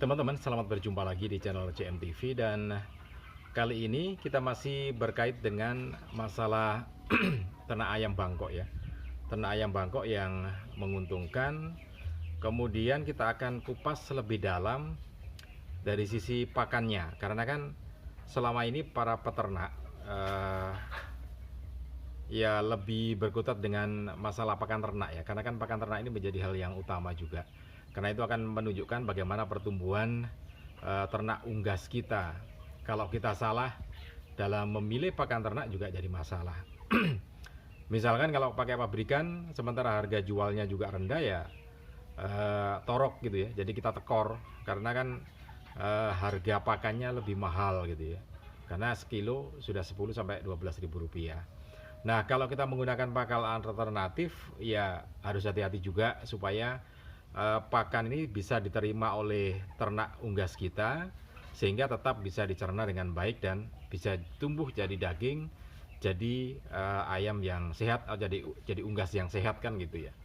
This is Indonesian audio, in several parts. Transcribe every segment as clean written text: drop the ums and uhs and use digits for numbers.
Hai teman-teman, selamat berjumpa lagi di channel CMTV. Dan kali ini kita masih berkait dengan masalah ternak ayam Bangkok ya. Ternak ayam Bangkok yang menguntungkan. Kemudian kita akan kupas lebih dalam dari sisi pakannya. Karena kan selama ini para peternak ya lebih berkutat dengan masalah pakan ternak ya. Karena kan pakan ternak ini menjadi hal yang utama juga. Karena itu akan menunjukkan bagaimana pertumbuhan ternak unggas kita. Kalau kita salah dalam memilih pakan ternak juga jadi masalah. Misalkan kalau pakai pabrikan sementara harga jualnya juga rendah ya torok gitu ya. Jadi kita tekor karena kan harga pakannya lebih mahal gitu ya. Karena sekilo sudah 10 sampai 12 ribu rupiah. Nah, kalau kita menggunakan pakan alternatif ya harus hati-hati juga supaya pakan ini bisa diterima oleh ternak unggas kita sehingga tetap bisa dicerna dengan baik dan bisa tumbuh jadi daging, jadi ayam yang sehat, jadi unggas yang sehat kan gitu ya.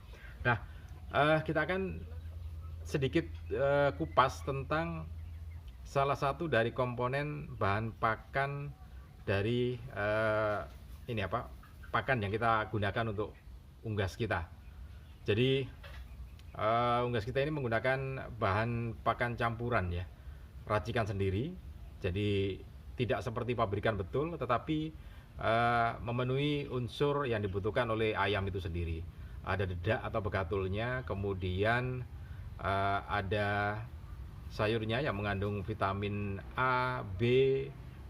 Nah, kita akan sedikit kupas tentang salah satu dari komponen bahan pakan dari pakan yang kita gunakan untuk unggas kita. Jadi unggas kita ini menggunakan bahan pakan campuran ya, racikan sendiri. Jadi tidak seperti pabrikan betul, tetapi memenuhi unsur yang dibutuhkan oleh ayam itu sendiri. Ada dedak atau begatulnya, kemudian ada sayurnya yang mengandung vitamin A, B,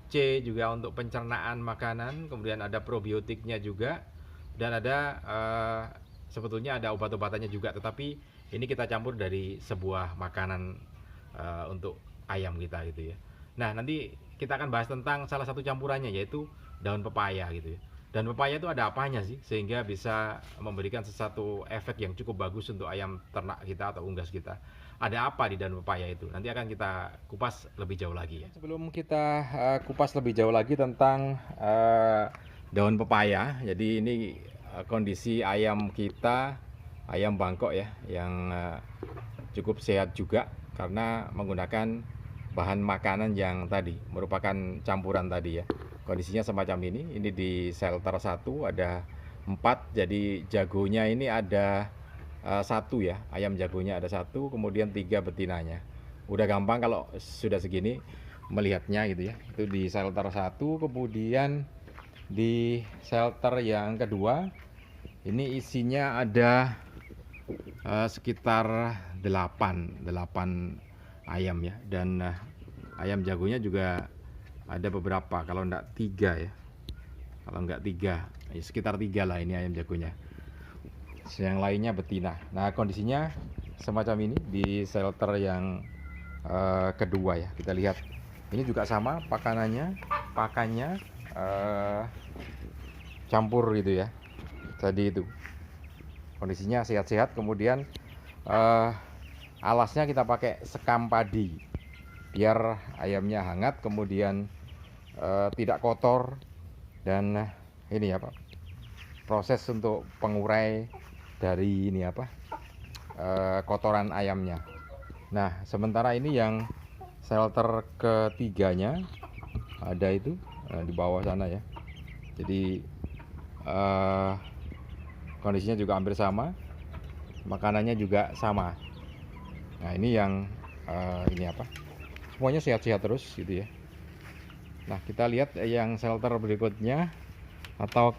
C juga untuk pencernaan makanan. Kemudian ada probiotiknya juga, dan ada sebetulnya ada obat-obatannya juga, tetapi ini kita campur dari sebuah makanan untuk ayam kita gitu ya. Nah, nanti kita akan bahas tentang salah satu campurannya, yaitu daun pepaya gitu ya. Dan pepaya itu ada apanya sih sehingga bisa memberikan sesuatu efek yang cukup bagus untuk ayam ternak kita atau unggas kita. Ada apa di daun pepaya itu? Nanti akan kita kupas lebih jauh lagi ya. Sebelum kita kupas lebih jauh lagi tentang daun pepaya, jadi ini kondisi ayam kita, ayam Bangkok ya, yang cukup sehat juga karena menggunakan bahan makanan yang tadi merupakan campuran tadi ya. Kondisinya semacam ini. Ini di shelter 1 ada 4, jadi jagonya ini ada 1 ya, ayam jagonya ada 1, kemudian 3 betinanya. Udah gampang kalau sudah segini melihatnya gitu ya. Itu di shelter 1. Kemudian di shelter yang kedua ini isinya ada sekitar 8 ayam ya. Dan ayam jagonya juga ada beberapa, kalau enggak 3 ya. Kalau enggak 3, ya sekitar 3 lah ini ayam jagonya. Yang lainnya betina. Nah, kondisinya semacam ini di shelter yang kedua ya. Kita lihat. Ini juga sama pakannya campur gitu ya. Tadi itu. Kondisinya sehat-sehat. Kemudian alasnya kita pakai sekam padi biar ayamnya hangat, kemudian tidak kotor. Dan ini ya Pak, proses untuk pengurai dari ini kotoran ayamnya. Nah, sementara ini yang shelter ketiganya ada itu di bawah sana ya. Jadi kondisinya juga hampir sama, makanannya juga sama. Nah, ini yang semuanya sehat-sehat terus gitu ya. Nah, kita lihat yang shelter berikutnya atau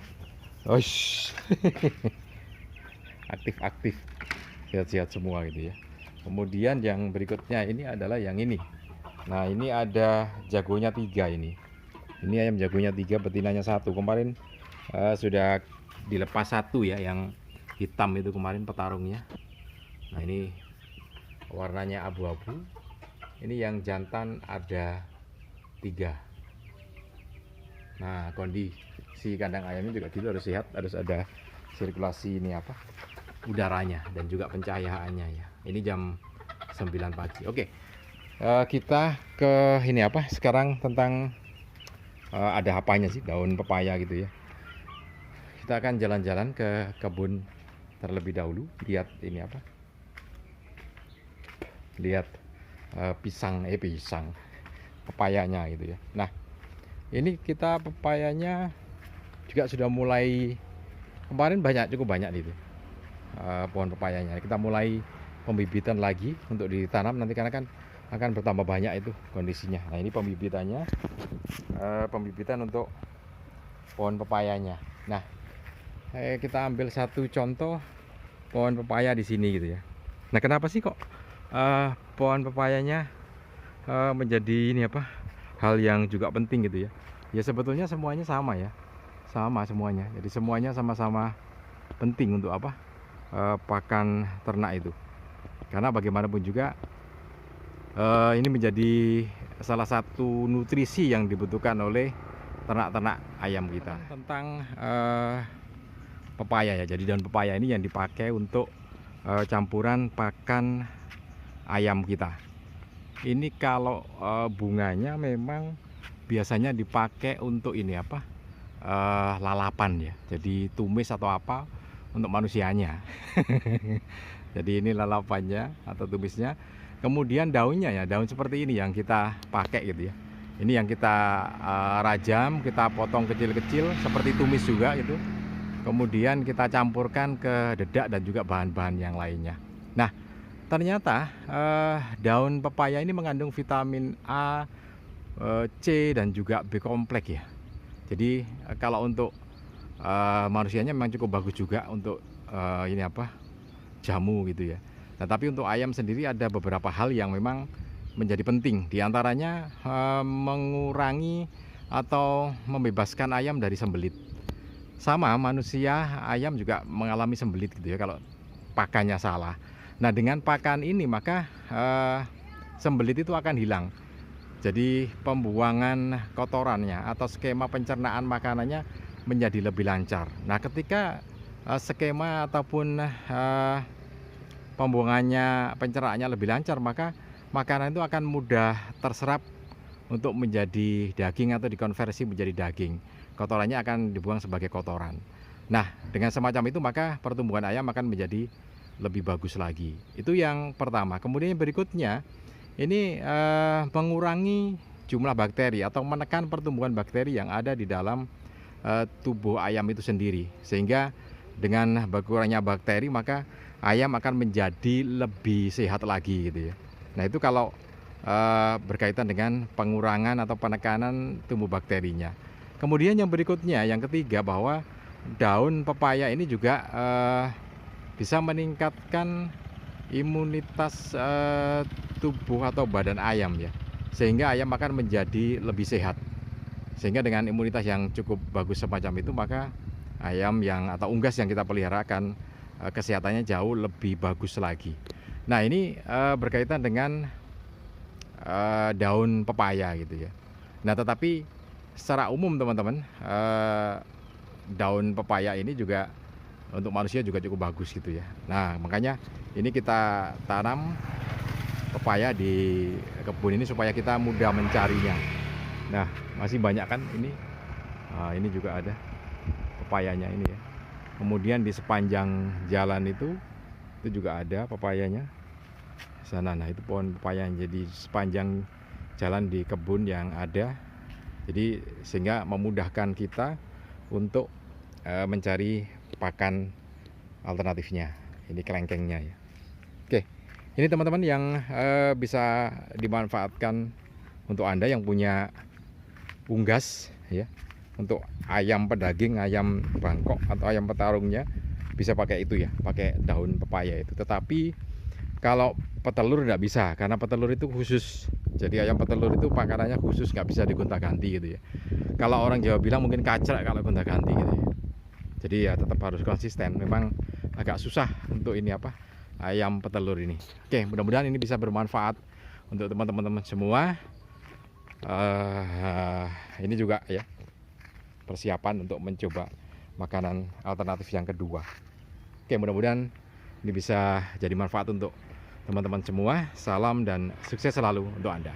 aktif-aktif, sehat-sehat semua gitu ya. Kemudian yang berikutnya ini adalah yang ini. Nah, ini ada jagonya 3 ini. Ini ayam jagonya 3, betinanya 1. Kemarin sudah dilepas 1 ya, yang hitam itu kemarin petarungnya. Nah, ini warnanya abu-abu. Ini yang jantan ada 3. Nah, kondisi kandang ayamnya juga gitu, harus sehat, harus ada sirkulasi udaranya dan juga pencahayaannya ya. Ini jam 9 pagi. Oke. Kita ke ini sekarang tentang ada apanya sih daun pepaya gitu ya. Kita akan jalan-jalan ke kebun terlebih dahulu, lihat ini lihat pisang pepayanya gitu ya. Nah, ini kita pepayanya juga sudah mulai, kemarin cukup banyak itu pohon pepayanya. Kita mulai pembibitan lagi untuk ditanam nanti, karena kan akan bertambah banyak itu kondisinya. Nah, ini pembibitannya, pembibitan untuk pohon pepayanya. Nah, kita ambil satu contoh pohon pepaya di sini gitu ya. Nah, kenapa sih kok pohon pepayanya menjadi ini apa, hal yang juga penting gitu ya? Ya sebetulnya semuanya sama ya, sama semuanya. Jadi semuanya sama-sama penting untuk apa, pakan ternak itu. Karena bagaimanapun juga ini menjadi salah satu nutrisi yang dibutuhkan oleh ternak-ternak ayam kita. Tentang pepaya ya, jadi daun pepaya ini yang dipakai untuk campuran pakan ayam kita. Ini kalau bunganya memang biasanya dipakai untuk ini apa, lalapan ya, jadi tumis atau apa untuk manusianya. Jadi ini lalapannya atau tumisnya. Kemudian daunnya ya, daun seperti ini yang kita pakai gitu ya. Ini yang kita rajam, kita potong kecil-kecil seperti tumis juga gitu. Kemudian kita campurkan ke dedak dan juga bahan-bahan yang lainnya. Nah, ternyata daun pepaya ini mengandung vitamin A, C dan juga B kompleks ya. Jadi kalau untuk manusianya memang cukup bagus juga untuk ini apa, jamu gitu ya. Nah, tapi untuk ayam sendiri ada beberapa hal yang memang menjadi penting. Di antaranya mengurangi atau membebaskan ayam dari sembelit. Sama manusia, ayam juga mengalami sembelit gitu ya kalau pakannya salah. Nah, dengan pakan ini maka sembelit itu akan hilang. Jadi pembuangan kotorannya atau skema pencernaan makanannya menjadi lebih lancar. Nah, ketika skema ataupun pembuangannya, pencernaannya lebih lancar, maka makanan itu akan mudah terserap untuk menjadi daging atau dikonversi menjadi daging. Kotorannya akan dibuang sebagai kotoran. Nah, dengan semacam itu maka pertumbuhan ayam akan menjadi lebih bagus lagi. Itu yang pertama. Kemudian yang berikutnya, ini mengurangi jumlah bakteri atau menekan pertumbuhan bakteri yang ada di dalam tubuh ayam itu sendiri. Sehingga dengan berkurangnya bakteri maka ayam akan menjadi lebih sehat lagi gitu ya. Nah, itu kalau berkaitan dengan pengurangan atau penekanan tumbuh bakterinya. Kemudian yang berikutnya, yang ketiga, bahwa daun pepaya ini juga bisa meningkatkan imunitas tubuh atau badan ayam ya, sehingga ayam akan menjadi lebih sehat. Sehingga dengan imunitas yang cukup bagus semacam itu, maka ayam yang atau unggas yang kita pelihara akan kesehatannya jauh lebih bagus lagi. Nah, ini berkaitan dengan daun pepaya gitu ya. Nah, tetapi secara umum teman-teman, daun pepaya ini juga untuk manusia juga cukup bagus gitu ya. Nah, makanya ini kita tanam pepaya di kebun ini supaya kita mudah mencarinya. Nah, masih banyak kan ini. Nah, ini juga ada pepayanya ini ya. Kemudian di sepanjang jalan itu juga ada pepayanya sana. Nah, itu pohon pepaya yang jadi sepanjang jalan di kebun yang ada. Jadi sehingga memudahkan kita untuk mencari pakan alternatifnya. Ini kelengkengnya ya. Oke, ini teman-teman yang bisa dimanfaatkan untuk Anda yang punya unggas ya, untuk ayam pedaging, ayam Bangkok atau ayam petarungnya bisa pakai itu ya, pakai daun pepaya itu. Tetapi kalau petelur tidak bisa, karena petelur itu khusus. Jadi ayam petelur itu pakanannya khusus, nggak bisa digonta-ganti gitu ya. Kalau orang Jawa bilang mungkin kacrak kalau gonta-ganti gitu ya. Jadi ya tetap harus konsisten. Memang agak susah untuk ini apa, ayam petelur ini. Oke, mudah-mudahan ini bisa bermanfaat untuk teman-teman semua. Ini juga ya persiapan untuk mencoba makanan alternatif yang kedua. Oke, mudah-mudahan ini bisa jadi manfaat untuk teman-teman semua. Salam dan sukses selalu untuk Anda.